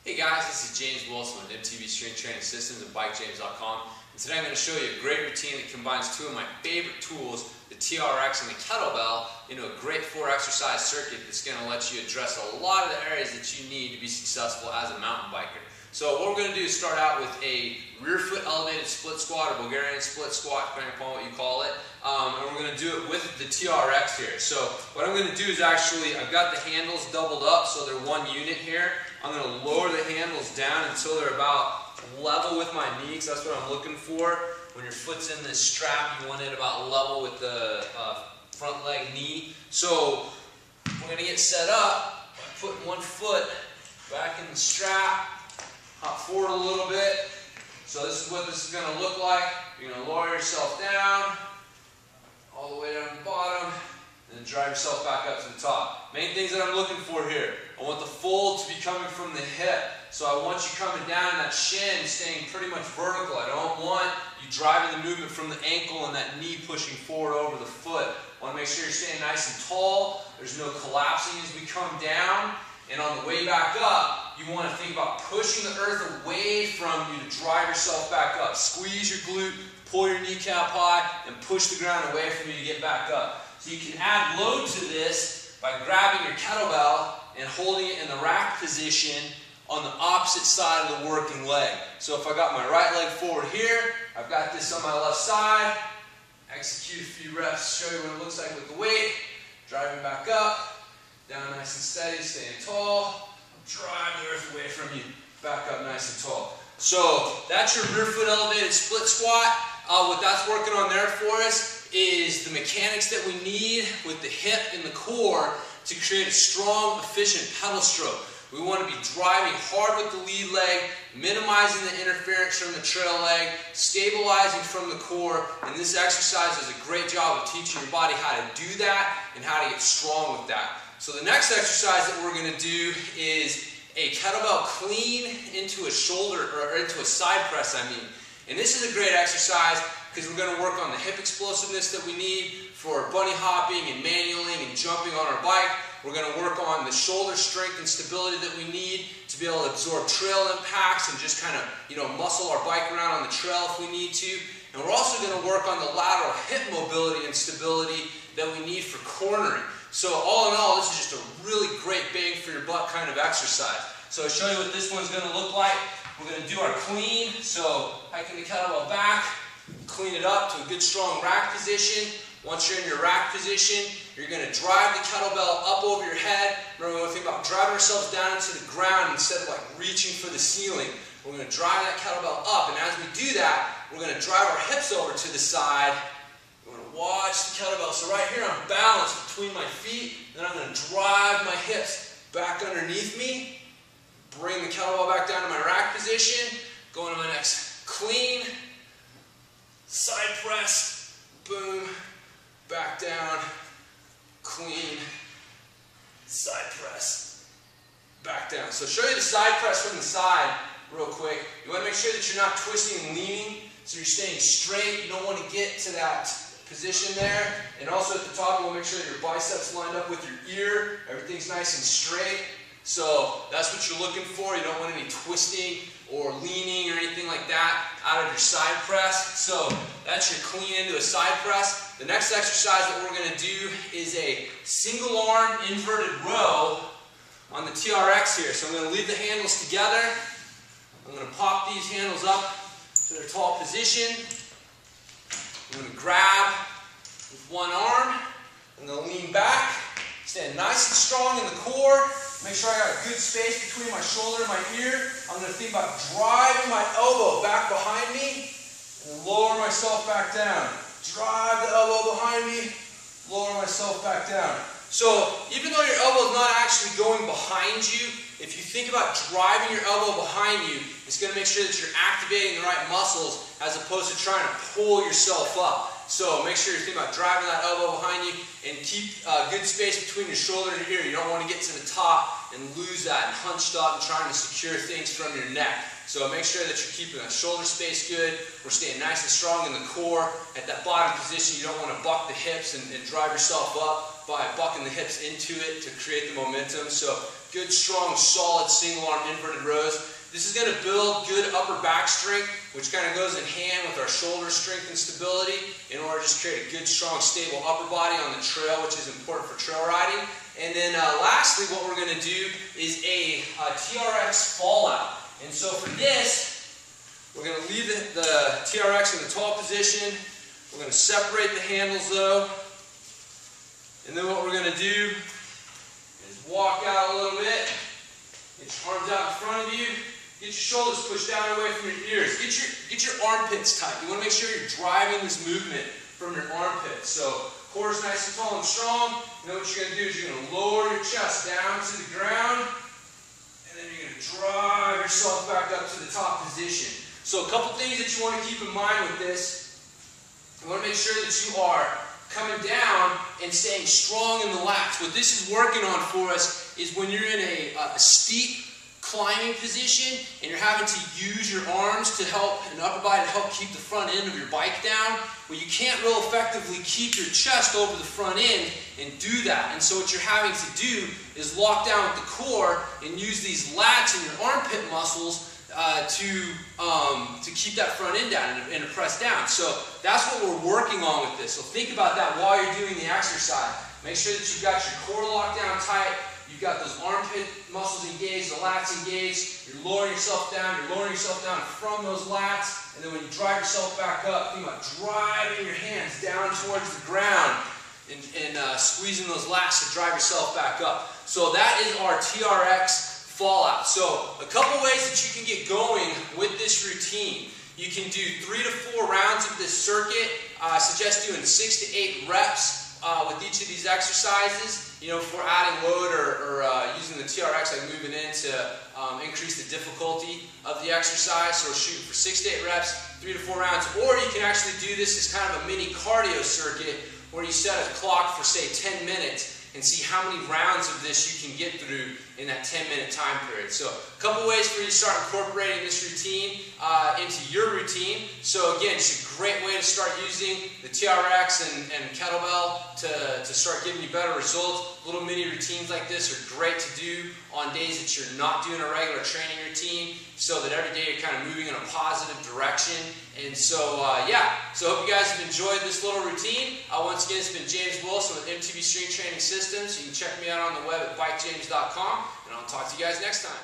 Hey guys, this is James Wilson with MTV Strength Training Systems and BikeJames.com. And today I'm going to show you a great routine that combines two of my favorite tools, the TRX and the Kettlebell, into a great 4-exercise circuit that's going to let you address a lot of the areas that you need to be successful as a mountain biker. So what we're going to do is start out with a rear foot elevated split squat or Bulgarian split squat, depending upon what you call it. And we're going to do it with the TRX here. So what I'm going to do is actually, I've got the handles doubled up so they're one unit here. I'm going to lower the handles down until they're about level with my knee, because that's what I'm looking for. When your foot's in this strap, you want it about level with the front leg knee. So we're going to get set up by putting one foot back in the strap, hop forward a little bit. So this is what this is going to look like. You're going to lower yourself down, all the way down to the bottom, and then drive yourself back up to the top. Main things that I'm looking for here. I want the fold to be coming from the hip. So I want you coming down and that shin staying pretty much vertical. I don't want you driving the movement from the ankle and that knee pushing forward over the foot. I want to make sure you're staying nice and tall. There's no collapsing as we come down. And on the way back up, you want to think about pushing the earth away from you to drive yourself back up. Squeeze your glute, pull your kneecap high, and push the ground away from you to get back up. So you can add load to this by grabbing your kettlebell and holding it in the rack position on the opposite side of the working leg. So if I got my right leg forward here, I've got this on my left side, execute a few reps, show you what it looks like with the weight, driving back up, down nice and steady, staying tall, drive the earth away from you, back up nice and tall. So that's your rear foot elevated split squat. What that's working on there for us is the mechanics that we need with the hip and the core to create a strong, efficient pedal stroke. We want to be driving hard with the lead leg, minimizing the interference from the trail leg, stabilizing from the core, and this exercise does a great job of teaching your body how to do that and how to get strong with that. So the next exercise that we're going to do is a kettlebell clean into a shoulder, or into a side press, And this is a great exercise because we're going to work on the hip explosiveness that we need for bunny hopping and manualing and jumping on our bike. We're going to work on the shoulder strength and stability that we need to be able to absorb trail impacts and just kind of, muscle our bike around on the trail if we need to. And we're also going to work on the lateral hip mobility and stability that we need for cornering. So all in all, this is just a really great bang for your buck kind of exercise. So I'll show you what this one's going to look like. We're going to do our clean. So hiking the kettlebell back, clean it up to a good strong rack position. Once you're in your rack position, you're going to drive the kettlebell up over your head. Remember, we want to think about driving ourselves down into the ground instead of reaching for the ceiling. We're going to drive that kettlebell up, and as we do that, we're going to drive our hips over to the side. We're going to watch the kettlebell. So right here, I'm balanced between my feet, then I'm going to drive my hips back underneath me, bring the kettlebell back down to my rack position, go into my next clean, side press, boom, back down, clean, side press, back down. So show you the side press from the side real quick. You want to make sure that you're not twisting and leaning, so you're staying straight. You don't want to get to that position there. And also at the top, you want to make sure that your biceps lined up with your ear. Everything's nice and straight. So that's what you're looking for. You don't want any twisting or leaning or anything like that out of your side press. So that's your clean into a side press. The next exercise that we're going to do is a single arm inverted row on the TRX here. So I'm going to leave the handles together. I'm going to pop these handles up to their tall position. I'm going to grab with one arm. I'm going to lean back, stand nice and strong in the core. Make sure I got a good space between my shoulder and my ear. I'm going to think about driving my elbow back behind me and lower myself back down. Drive the elbow behind me, lower myself back down. So even though your elbow is not actually going behind you, if you think about driving your elbow behind you, it's going to make sure that you're activating the right muscles as opposed to trying to pull yourself up. So make sure you're thinking about driving that elbow behind you and keep good space between your shoulder and your ear. You don't want to get to the top and lose that and hunched up and trying to secure things from your neck. So make sure that you're keeping that shoulder space good. We're staying nice and strong in the core. At that bottom position, you don't want to buck the hips and drive yourself up. by bucking the hips into it to create the momentum. So good, strong, solid single arm inverted rows. This is going to build good upper back strength, which kind of goes in hand with our shoulder strength and stability in order to just create a good, strong, stable upper body on the trail, which is important for trail riding. And then lastly, what we're going to do is a TRX fallout. And so for this, we're going to leave the TRX in the tall position. We're going to separate the handles though. And then what we're going to do is walk out a little bit. Get your arms out in front of you. Get your shoulders pushed down away from your ears. Get your armpits tight. You want to make sure you're driving this movement from your armpits. So core is nice and tall and strong. And then what you're going to do is you're going to lower your chest down to the ground. And then you're going to drive yourself back up to the top position. So a couple things that you want to keep in mind with this. You want to make sure that you are coming down and staying strong in the lats. What this is working on for us is when you're in a steep climbing position and you're having to use your arms to help, and upper body to help keep the front end of your bike down, well, you can't real effectively keep your chest over the front end and do that. And so what you're having to do is lock down with the core and use these lats and your armpit muscles to keep that front end down and to press down. So that's what we're working on with this. So think about that while you're doing the exercise. Make sure that you've got your core locked down tight. You've got those armpit muscles engaged, the lats engaged. You're lowering yourself down. You're lowering yourself down from those lats. And then when you drive yourself back up, think about driving your hands down towards the ground and squeezing those lats to drive yourself back up. So that is our TRX fallout. So a couple ways that you can get going with this routine. You can do 3 to 4 rounds of this circuit. I suggest doing 6 to 8 reps with each of these exercises. You know, if we're adding load or using the TRX, like moving in to increase the difficulty of the exercise. So we're shooting for 6 to 8 reps, 3 to 4 rounds. Or you can actually do this as kind of a mini cardio circuit where you set a clock for, say, 10 minutes and see how many rounds of this you can get through in that 10-minute time period. So a couple ways for you to start incorporating this routine into your routine. So again, it's a great way to start using the TRX and kettlebell to start giving you better results. Little mini routines like this are great to do on days that you're not doing a regular training routine, so that every day you're kind of moving in a positive direction. And so, yeah, so I hope you guys have enjoyed this little routine. Once again, it's been James Wilson with MTB Strength Training Systems. You can check me out on the web at bikejames.com, and I'll talk to you guys next time.